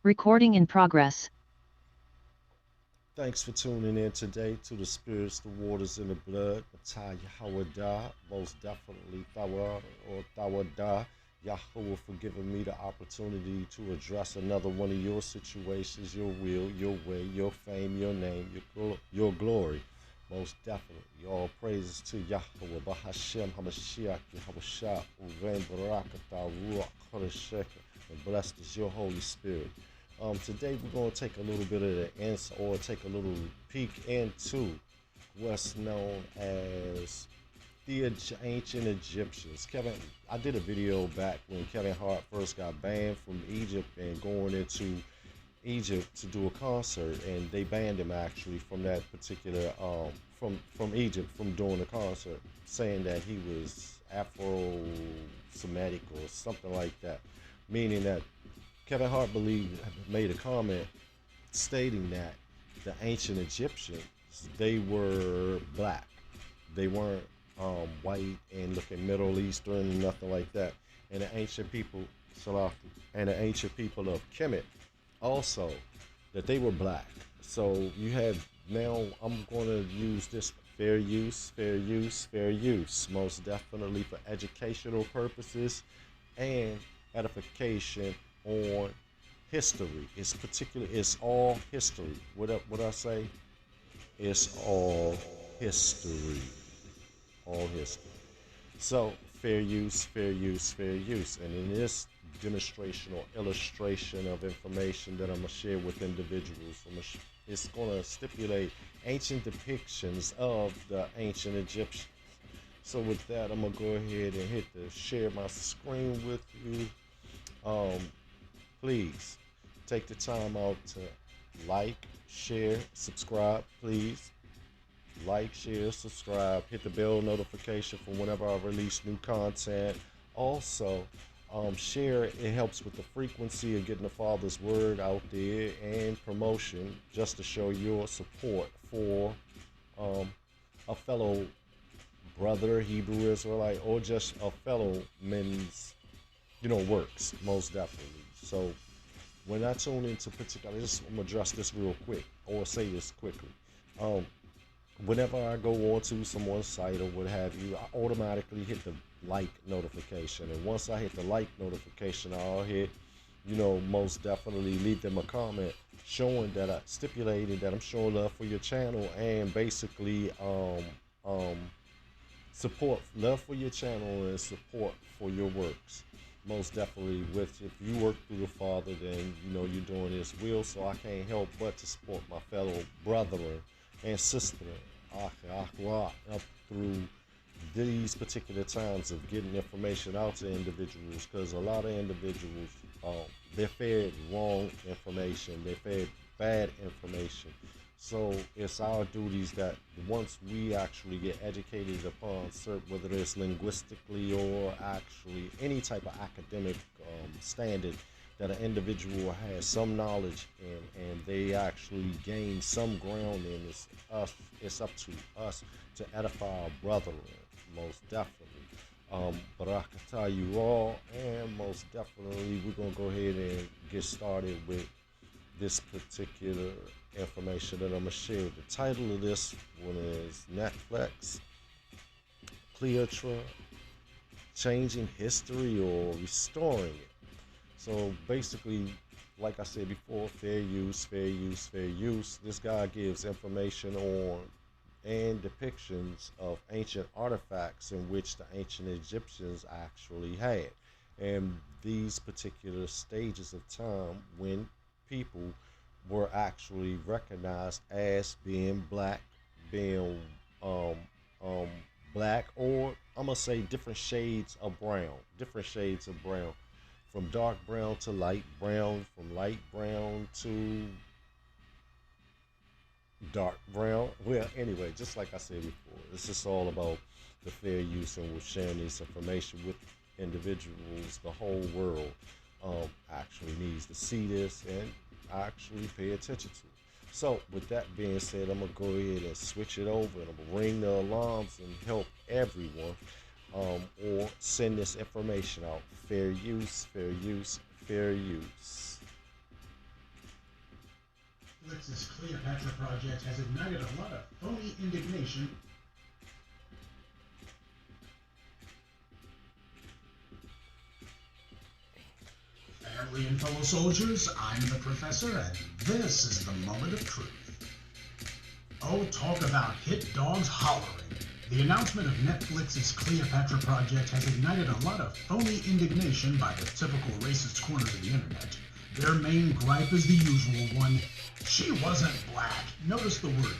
Recording in progress. Thanks for tuning in today to the spirits, the waters, and the blood. Matah Yahweh, most definitely Thawad or Thawada. Yahweh for giving me the opportunity to address another one of your situations, your will, your way, your fame, your name, your glory. Most definitely. All praises to Yahweh, Bahashem, Hamashiach, Yahushua, Uvain Barakatah, Ruach, Kodesheka, and blessed is your Holy Spirit. Today we're going to take a little bit of the or take a little peek into what's known as the ancient Egyptians. I did a video back when Kevin Hart first got banned from Egypt and going into Egypt to do a concert, and they banned him actually from that particular from Egypt from doing the concert, saying that he was Afro-Semitic or something like that, meaning that Kevin Hart made a comment stating that the ancient Egyptians, they were black. They weren't white and looking Middle Eastern and nothing like that. And the ancient people, Salafi, and the ancient people of Kemet also, that they were black. So you have now, I'm going to use this fair use, fair use, fair use, most definitely for educational purposes and edification on history. It's all history. What I say? It's all history. All history. So fair use, fair use, fair use. And in this demonstration or illustration of information that I'm gonna share with individuals, it's gonna stipulate ancient depictions of the ancient Egyptians. So with that, I'm gonna go ahead and hit the share my screen with you. Um, Please take the time out to like, share, subscribe, please. Like, share, subscribe, hit the bell notification for whenever I release new content. Also, share it helps with the frequency of getting the Father's word out there and promotion just to show your support for um, a fellow brother, Hebrew Israelite, or just a fellow men's, works, most definitely. So when I tune into particular, I'm gonna address this real quick or say this quickly. Um, Whenever I go onto someone's site or what have you, I automatically hit the like notification. And once I hit the like notification, I'll hit, most definitely leave them a comment showing that I stipulated that I'm showing love for your channel and basically um, support, love for your channel and support for your works. Most definitely, with if you work through the Father, then you're doing His will. So I can't help but to support my fellow brethren and sister up through these particular times of getting information out to individuals, because a lot of individuals they're fed wrong information, they're fed bad information. So it's our duties that once we actually get educated upon certain, whether it's linguistically or actually any type of academic standard, that an individual has some knowledge and they actually gain some ground in, it's up to us to edify our brethren, most definitely. Barakatah you all, and most definitely we're gonna go ahead and get started with this particular information that I'm gonna share. The title of this one is Netflix, Cleopatra, Changing History or Restoring It. So basically, like I said before, fair use, fair use, fair use. This guy gives information on and depictions of ancient artifacts in which the ancient Egyptians actually had. And these particular stages of time when people were actually recognized as being black, being um, um, black, or I'm gonna say different shades of brown, from dark brown to light brown, from light brown to dark brown. Well, anyway, just like I said before, this is all about the fair use, and we're sharing this information with individuals. The whole world actually needs to see this and actually pay attention to it. So, with that being said, I'm gonna go ahead and switch it over, and I'm gonna ring the alarms and help everyone, or send this information out. Fair use, fair use, fair use. Netflix's Cleopatra project has ignited a lot of phony indignation. Family and fellow soldiers, I'm the Professor, and this is the moment of truth. Oh, talk about hit dogs hollering. The announcement of Netflix's Cleopatra project has ignited a lot of phony indignation by the typical racist corners of the internet. Their main gripe is the usual one: she wasn't black. Notice the word.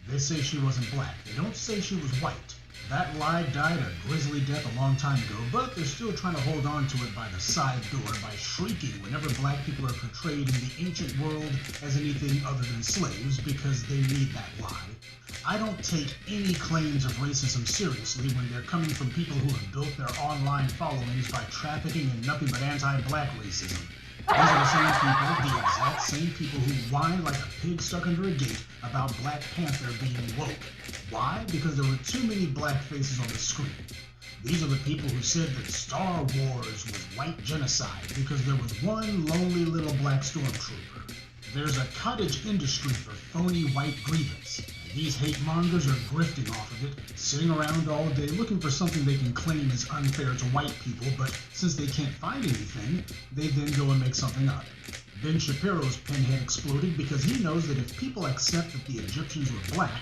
They say she wasn't black. They don't say she was white. That lie died a grisly death a long time ago, but they're still trying to hold on to it by the side door by shrieking whenever black people are portrayed in the ancient world as anything other than slaves because they need that lie. I don't take any claims of racism seriously when they're coming from people who have built their online followings by trafficking in nothing but anti-black racism. These are the same people, the exact same people who whine like a pig stuck under a gate about Black Panther being woke. Why? Because there were too many black faces on the screen. These are the people who said that Star Wars was white genocide because there was one lonely little black stormtrooper. There's a cottage industry for phony white grievance. These hate mongers are grifting off of it, sitting around all day looking for something they can claim is unfair to white people, but since they can't find anything, they then go and make something up. Ben Shapiro's pinhead exploded because he knows that if people accept that the Egyptians were black,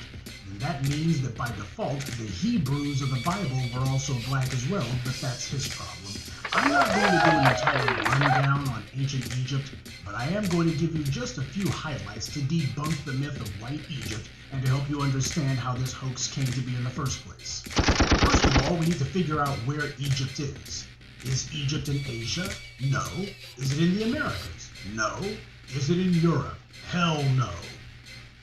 then that means that by default, the Hebrews of the Bible were also black as well, but that's his problem. I'm not going to do an entire rundown on ancient Egypt, but I am going to give you just a few highlights to debunk the myth of white Egypt and to help you understand how this hoax came to be in the first place. First of all, we need to figure out where Egypt is. Is Egypt in Asia? No. Is it in the Americas? No. Is it in Europe? Hell no.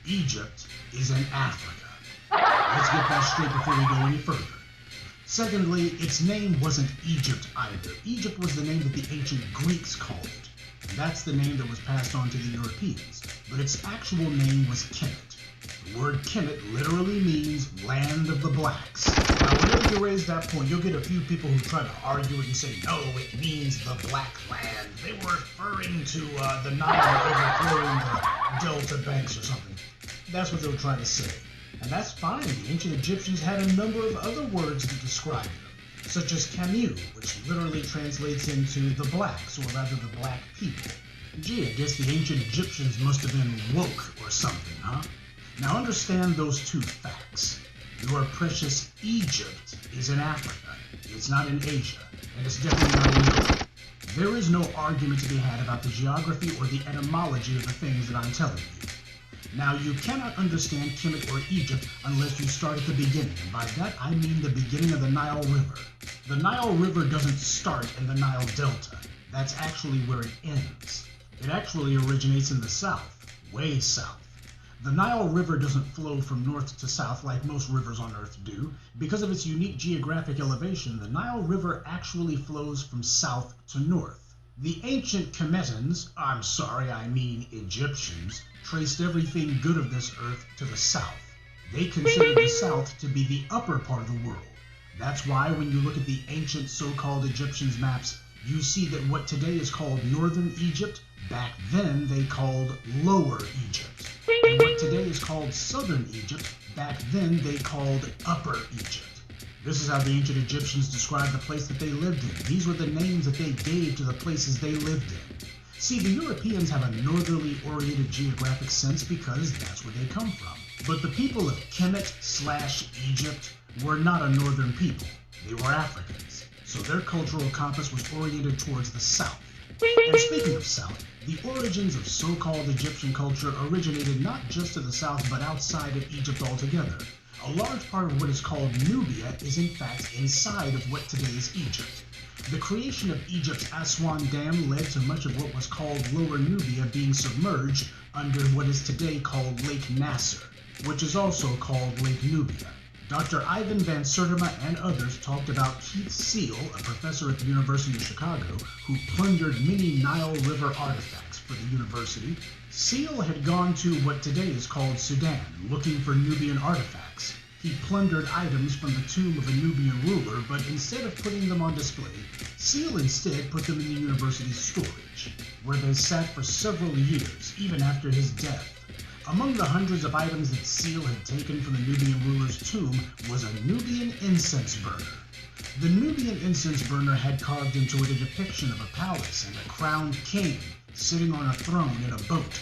Egypt is in Africa. Let's get that straight before we go any further. Secondly, its name wasn't Egypt either. Egypt was the name that the ancient Greeks called it. And that's the name that was passed on to the Europeans. But its actual name was Kemet. The word Kemet literally means land of the blacks. Now, whenever you raise that point, you'll get a few people who try to argue it and say, no, it means the black land. They were referring to the Nile overflowing the Delta banks or something. That's what they'll try to say. And that's fine. The ancient Egyptians had a number of other words to describe them, such as Camus, which literally translates into the blacks, or rather the black people. Gee, I guess the ancient Egyptians must have been woke or something, huh? Now understand those two facts. Your precious Egypt is in Africa. It's not in Asia, and it's definitely not in Europe. There is no argument to be had about the geography or the etymology of the things that I'm telling you. Now, you cannot understand Kemet or Egypt unless you start at the beginning, and by that I mean the beginning of the Nile River. The Nile River doesn't start in the Nile Delta. That's actually where it ends. It actually originates in the south, way south. The Nile River doesn't flow from north to south like most rivers on Earth do. Because of its unique geographic elevation, the Nile River actually flows from south to north. The ancient Kemetans, I mean Egyptians, traced everything good of this earth to the south. They considered the south to be the upper part of the world. That's why when you look at the ancient so-called Egyptians maps, you see that what today is called Northern Egypt, back then they called Lower Egypt. And what today is called Southern Egypt, back then they called Upper Egypt. This is how the ancient Egyptians described the place that they lived in. These were the names that they gave to the places they lived in. See, the Europeans have a northerly oriented geographic sense because that's where they come from. But the people of Kemet/Egypt were not a northern people. They were Africans. So their cultural compass was oriented towards the south. And speaking of south, the origins of so-called Egyptian culture originated not just to the south but outside of Egypt altogether. A large part of what is called Nubia is in fact inside of what today is Egypt. The creation of Egypt's Aswan Dam led to much of what was called Lower Nubia being submerged under what is today called Lake Nasser, which is also called Lake Nubia. Dr. Ivan Van Sertima and others talked about Keith Seal, a professor at the University of Chicago, who plundered many Nile River artifacts for the university. Seal had gone to what today is called Sudan, looking for Nubian artifacts. He plundered items from the tomb of a Nubian ruler, but instead of putting them on display, Seal instead put them in the university's storage, where they sat for several years, even after his death. Among the hundreds of items that Seal had taken from the Nubian ruler's tomb was a Nubian incense burner. The Nubian incense burner had carved into it a depiction of a palace and a crowned king sitting on a throne in a boat.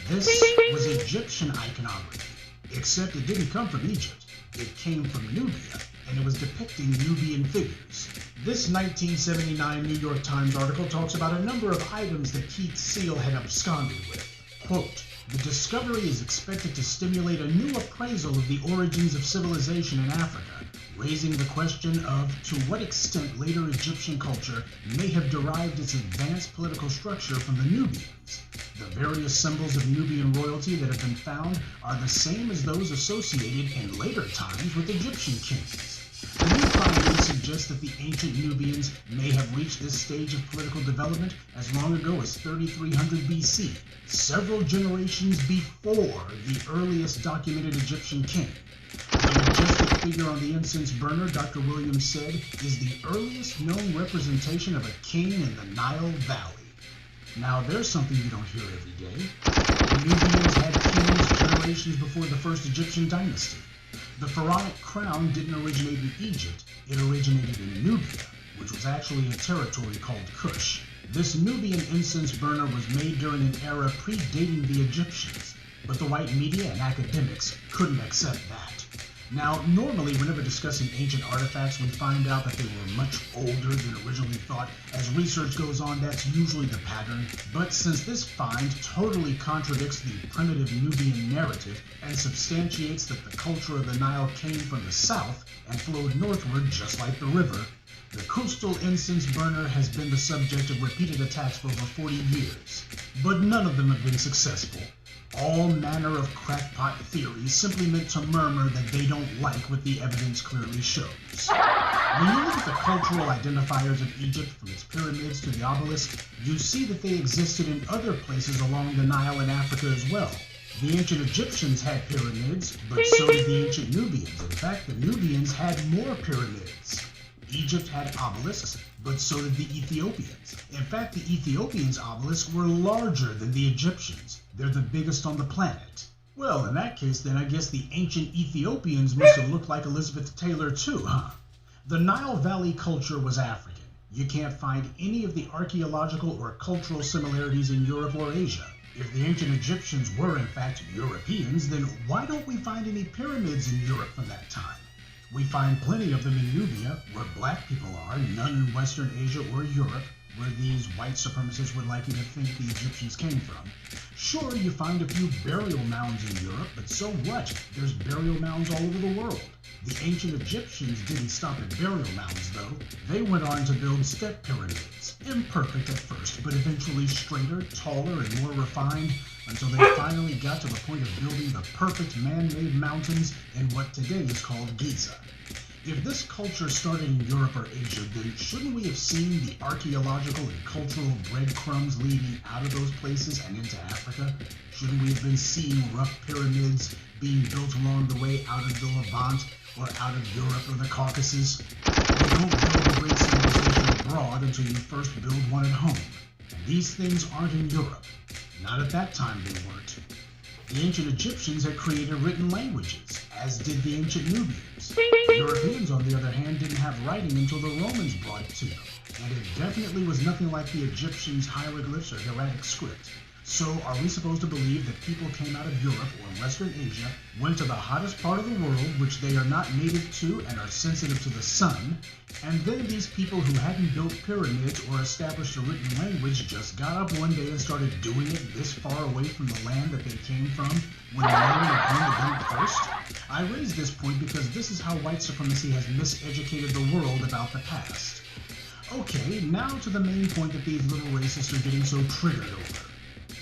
This was Egyptian iconography, except it didn't come from Egypt. It came from Nubia, and it was depicting Nubian figures. This 1979 New York Times article talks about a number of items that Keith Seal had absconded with. Quote, "The discovery is expected to stimulate a new appraisal of the origins of civilization in Africa, raising the question of to what extent later Egyptian culture may have derived its advanced political structure from the Nubians. The various symbols of Nubian royalty that have been found are the same as those associated in later times with Egyptian kings. The new findings suggest that the ancient Nubians may have reached this stage of political development as long ago as 3300 BC, several generations before the earliest documented Egyptian king. The majestic figure on the incense burner, Dr. Williams said, is the earliest known representation of a king in the Nile Valley." Now, there's something you don't hear every day. The Nubians had kings generations before the first Egyptian dynasty. The pharaonic crown didn't originate in Egypt, it originated in Nubia, which was actually a territory called Kush. This Nubian incense burner was made during an era predating the Egyptians, but the white media and academics couldn't accept that. Now, normally whenever discussing ancient artifacts, we find out that they were much older than originally thought. As research goes on, that's usually the pattern. But since this find totally contradicts the primitive Nubian narrative and substantiates that the culture of the Nile came from the south and flowed northward just like the river, the coastal incense burner has been the subject of repeated attacks for over 40 years. But none of them have been successful. All manner of crackpot theories simply meant to murmur that they don't like what the evidence clearly shows. When you look at the cultural identifiers of Egypt, from its pyramids to the obelisk, you see that they existed in other places along the Nile and Africa as well. The ancient Egyptians had pyramids, but so did the ancient Nubians. In fact, the Nubians had more pyramids. Egypt had obelisks, but so did the Ethiopians. In fact, the Ethiopians' obelisks were larger than the Egyptians. They're the biggest on the planet. Well, in that case, then I guess the ancient Ethiopians must have looked like Elizabeth Taylor too, huh? The Nile Valley culture was African. You can't find any of the archaeological or cultural similarities in Europe or Asia. If the ancient Egyptians were in fact Europeans, then why don't we find any pyramids in Europe from that time? We find plenty of them in Nubia, where black people are, none in Western Asia or Europe, where these white supremacists would like you to think the Egyptians came from. Sure, you find a few burial mounds in Europe, but so what? There's burial mounds all over the world. The ancient Egyptians didn't stop at burial mounds, though. They went on to build step pyramids, imperfect at first, but eventually straighter, taller, and more refined, until they finally got to the point of building the perfect man-made mountains in what today is called Giza. If this culture started in Europe or Asia, then shouldn't we have seen the archaeological and cultural breadcrumbs leading out of those places and into Africa? Shouldn't we have been seeing rough pyramids being built along the way out of the Levant or out of Europe or the Caucasus? You don't build a great civilization abroad until you first build one at home. And these things aren't in Europe. Not at that time they weren't. The ancient Egyptians had created written languages, as did the ancient Nubians. The Europeans, on the other hand, didn't have writing until the Romans brought it to them, and it definitely was nothing like the Egyptians' hieroglyphs or hieratic script. So are we supposed to believe that people came out of Europe or Western Asia, went to the hottest part of the world, which they are not native to and are sensitive to the sun, and then these people who hadn't built pyramids or established a written language just got up one day and started doing it this far away from the land that they came from when no one had been to them first? I raise this point because this is how white supremacy has miseducated the world about the past. Okay, now to the main point that these little racists are getting so triggered over.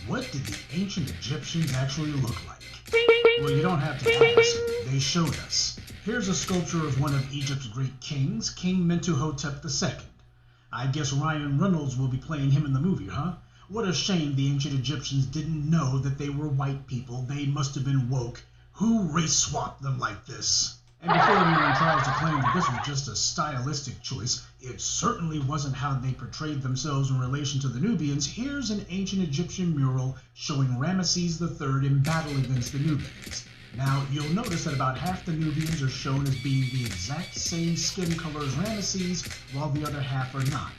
What did the ancient Egyptians actually look like? Well, you don't have to ask. They showed us. Here's a sculpture of one of Egypt's great kings, King Mentuhotep II. I guess Ryan Reynolds will be playing him in the movie, huh? What a shame the ancient Egyptians didn't know that they were white people. They must have been woke. Who race-swapped them like this? And before anyone tries to claim that this was just a stylistic choice, it certainly wasn't how they portrayed themselves in relation to the Nubians. Here's an ancient Egyptian mural showing Ramesses III in battle against the Nubians. Now, you'll notice that about half the Nubians are shown as being the exact same skin color as Ramesses, while the other half are not.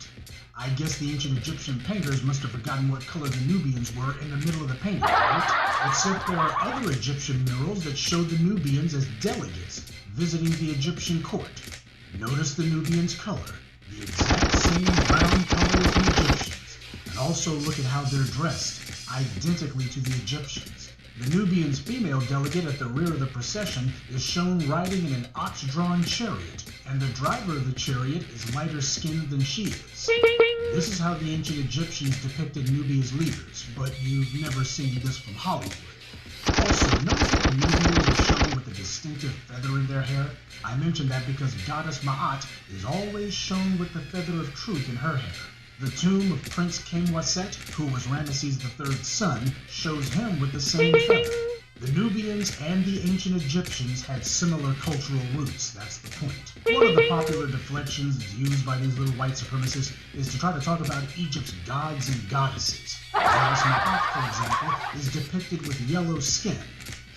I guess the ancient Egyptian painters must have forgotten what color the Nubians were in the middle of the painting, right? Except there are other Egyptian murals that show the Nubians as delegates visiting the Egyptian court. Notice the Nubians' color, the exact same brown color as the Egyptians. And also look at how they're dressed, identically to the Egyptians. The Nubians' female delegate at the rear of the procession is shown riding in an ox-drawn chariot, and the driver of the chariot is lighter skinned than she is. This is how the ancient Egyptians depicted Nubia's leaders, but you've never seen this from Hollywood. Also, notice that the Nubians are shown with a distinctive feather in their hair. I mention that because goddess Ma'at is always shown with the feather of truth in her hair. The tomb of Prince Kamwaset, who was Ramesses III's son, shows him with the same feather. The Nubians and the ancient Egyptians had similar cultural roots, that's the point. One of the popular deflections used by these little white supremacists is to try to talk about Egypt's gods and goddesses. Goddess Ma'at, for example, is depicted with yellow skin.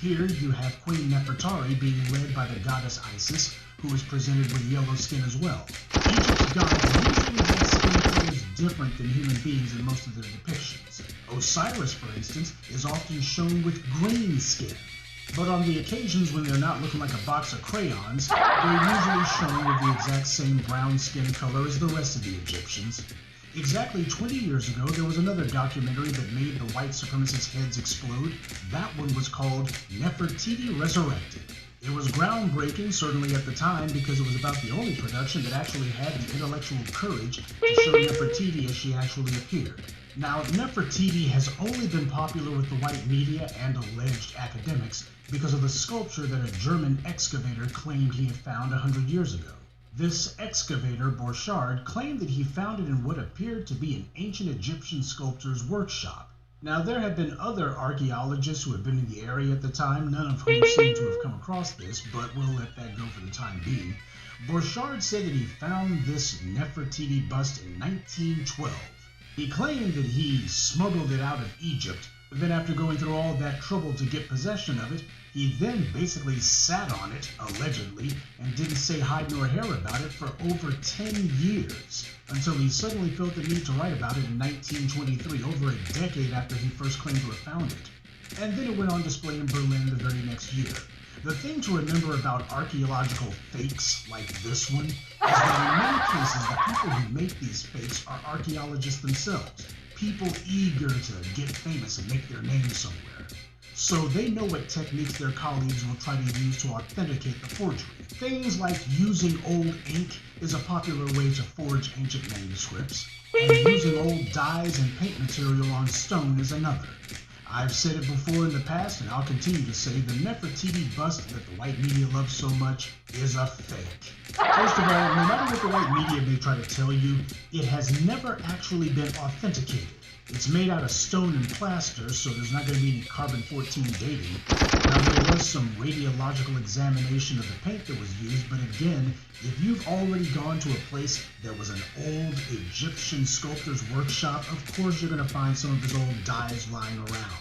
Here you have Queen Nefertari being led by the goddess Isis, who is presented with yellow skin as well. Egypt's gods usually have skin colors different than human beings in most of their depictions. Osiris, for instance, is often shown with green skin. But on the occasions when they're not looking like a box of crayons, they're usually shown with the exact same brown skin color as the rest of the Egyptians. Exactly 20 years ago, there was another documentary that made the white supremacist heads explode. That one was called Nefertiti Resurrected. It was groundbreaking, certainly at the time, because it was about the only production that actually had the intellectual courage to show Nefertiti as she actually appeared. Now, Nefertiti has only been popular with the white media and alleged academics because of the sculpture that a German excavator claimed he had found 100 years ago. This excavator, Borchardt, claimed that he found it in what appeared to be an ancient Egyptian sculptor's workshop. Now, there have been other archaeologists who have been in the area at the time, none of whom seem to have come across this, but we'll let that go for the time being. Borchardt said that he found this Nefertiti bust in 1912. He claimed that he smuggled it out of Egypt, but then after going through all that trouble to get possession of it, he then basically sat on it, allegedly, and didn't say hide nor hair about it for over 10 years, until he suddenly felt the need to write about it in 1923, over a decade after he first claimed to have found it. And then it went on display in Berlin the very next year. The thing to remember about archaeological fakes like this one is that in many cases the people who make these fakes are archaeologists themselves, people eager to get famous and make their name somewhere. So they know what techniques their colleagues will try to use to authenticate the forgery. Things like using old ink is a popular way to forge ancient manuscripts, and using old dyes and paint material on stone is another. I've said it before in the past, and I'll continue to say the Nefertiti bust that the white media loves so much is a fake. First of all, no matter what the white media may try to tell you, it has never actually been authenticated. It's made out of stone and plaster, so there's not going to be any carbon-14 dating. Now, there was some radiological examination of the paint that was used, but again, if you've already gone to a place that was an old Egyptian sculptor's workshop, of course you're going to find some of his old dyes lying around.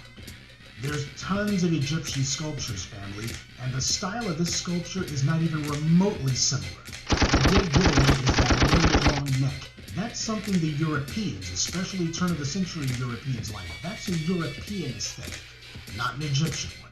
There's tons of Egyptian sculptures, family, and the style of this sculpture is not even remotely similar. The big giveaway is that really long neck. That's something the Europeans, especially turn-of-the-century Europeans, like. That's a European aesthetic, not an Egyptian one.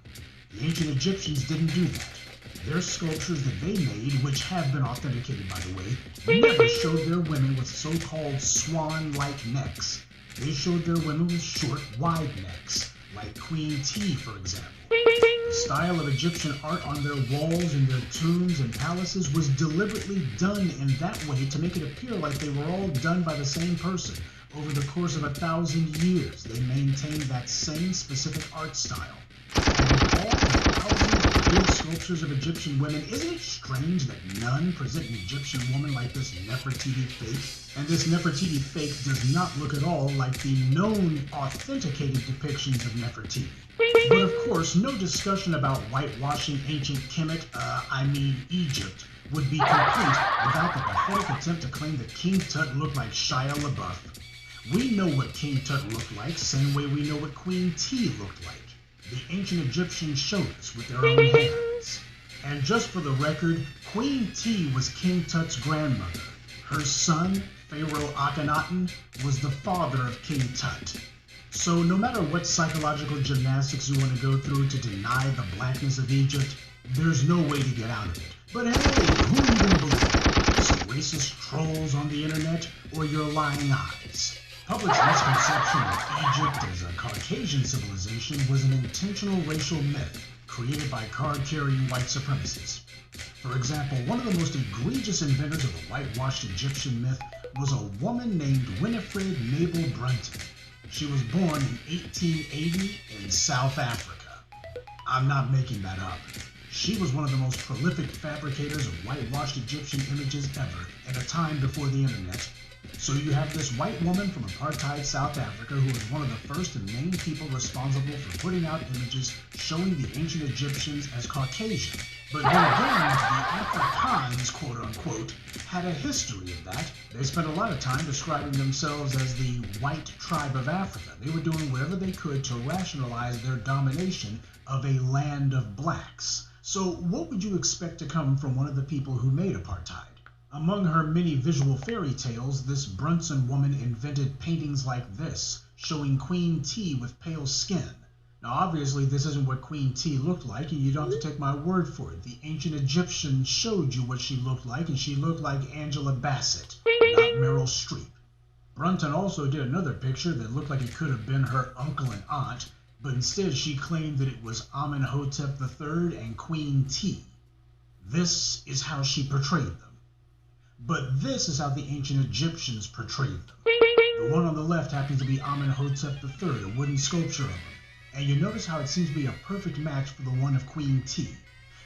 The ancient Egyptians didn't do that. Their sculptures that they made, which have been authenticated by the way, never showed their women with so-called swan-like necks. They showed their women with short, wide necks, like Queen T, for example. The style of Egyptian art on their walls in their tombs and palaces was deliberately done in that way to make it appear like they were all done by the same person. Over the course of 1,000 years, they maintained that same specific art style. And with all the thousands of big sculptures of Egyptian women, isn't it strange that none present an Egyptian woman like this Nefertiti fake? And this Nefertiti fake does not look at all like the known authenticated depictions of Nefertiti. But of course, no discussion about whitewashing ancient Kemet, Egypt, would be complete without the pathetic attempt to claim that King Tut looked like Shia LaBeouf. We know what King Tut looked like, same way we know what Queen T looked like. The ancient Egyptians showed us with their own hands. And just for the record, Queen T was King Tut's grandmother. Her son, Pharaoh Akhenaten, was the father of King Tut. So no matter what psychological gymnastics you want to go through to deny the blackness of Egypt, there's no way to get out of it. But hey, who are you going to believe? Some racist trolls on the internet or your lying eyes? Public's misconception of Egypt as a Caucasian civilization was an intentional racial myth created by card-carrying white supremacists. For example, one of the most egregious inventors of the whitewashed Egyptian myth was a woman named Winifred Mabel Brunton. She was born in 1880 in South Africa. I'm not making that up. She was one of the most prolific fabricators of whitewashed Egyptian images ever at a time before the internet. So you have this white woman from apartheid South Africa who was one of the first and main people responsible for putting out images showing the ancient Egyptians as Caucasian. But then again, the Afrikaans, quote unquote, had a history of that. They spent a lot of time describing themselves as the white tribe of Africa. They were doing whatever they could to rationalize their domination of a land of blacks. So what would you expect to come from one of the people who made apartheid? Among her many visual fairy tales, this Brunson woman invented paintings like this, showing Queen T with pale skin. Now obviously this isn't what Queen T looked like, and you don't have to take my word for it. The ancient Egyptians showed you what she looked like, and she looked like Angela Bassett, not Meryl Streep. Brunton also did another picture that looked like it could have been her uncle and aunt, but instead she claimed that it was Amenhotep III and Queen T. This is how she portrayed them. But this is how the ancient Egyptians portrayed them. The one on the left happens to be Amenhotep III, a wooden sculpture of him. And you notice how it seems to be a perfect match for the one of Queen T.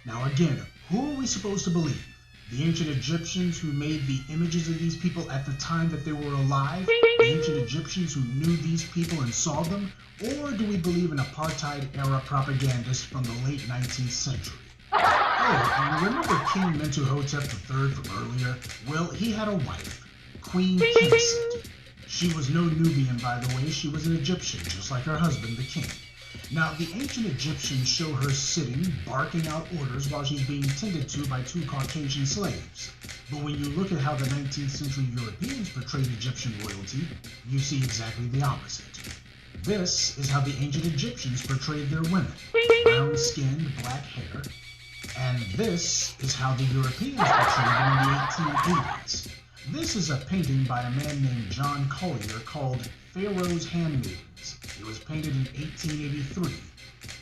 Now again, who are we supposed to believe? The ancient Egyptians who made the images of these people at the time that they were alive? The ancient Egyptians who knew these people and saw them? Or do we believe an apartheid-era propagandist from the late 19th century? Oh, and remember King Mentuhotep III from earlier? Well, he had a wife, Queen Khensat. She was no Nubian, by the way. She was an Egyptian, just like her husband, the king. Now, the ancient Egyptians show her sitting, barking out orders while she's being tended to by two Caucasian slaves. But when you look at how the 19th century Europeans portrayed Egyptian royalty, you see exactly the opposite. This is how the ancient Egyptians portrayed their women, brown-skinned, black hair. And this is how the Europeans portrayed them in the 1880s. This is a painting by a man named John Collier called Pharaoh's Handmaidens. It was painted in 1883.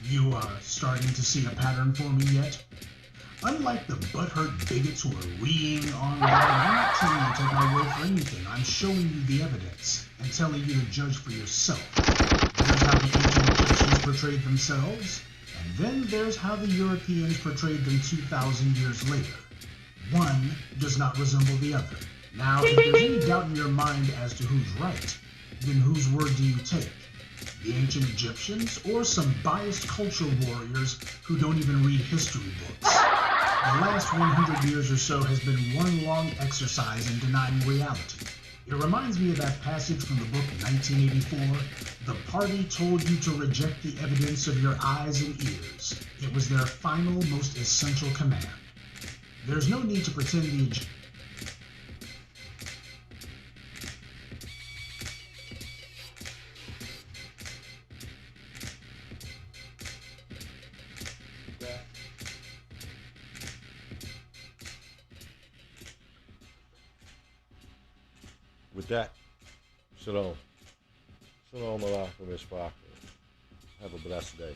You are starting to see a pattern for me yet? Unlike the butthurt bigots who are reeing online, I'm not telling you to take my word for anything. I'm showing you the evidence and telling you to judge for yourself. There's how the ancient Egyptians portrayed themselves, and then there's how the Europeans portrayed them 2,000 years later. One does not resemble the other. Now, if there's any doubt in your mind as to who's right, then whose word do you take? The ancient Egyptians or some biased culture warriors who don't even read history books? The last 100 years or so has been one long exercise in denying reality. It reminds me of that passage from the book 1984. The party told you to reject the evidence of your eyes and ears. It was their final, most essential command. There's no need to pretend the With that, shalom. Shalom alaikum, Ishbak. Have a blessed day.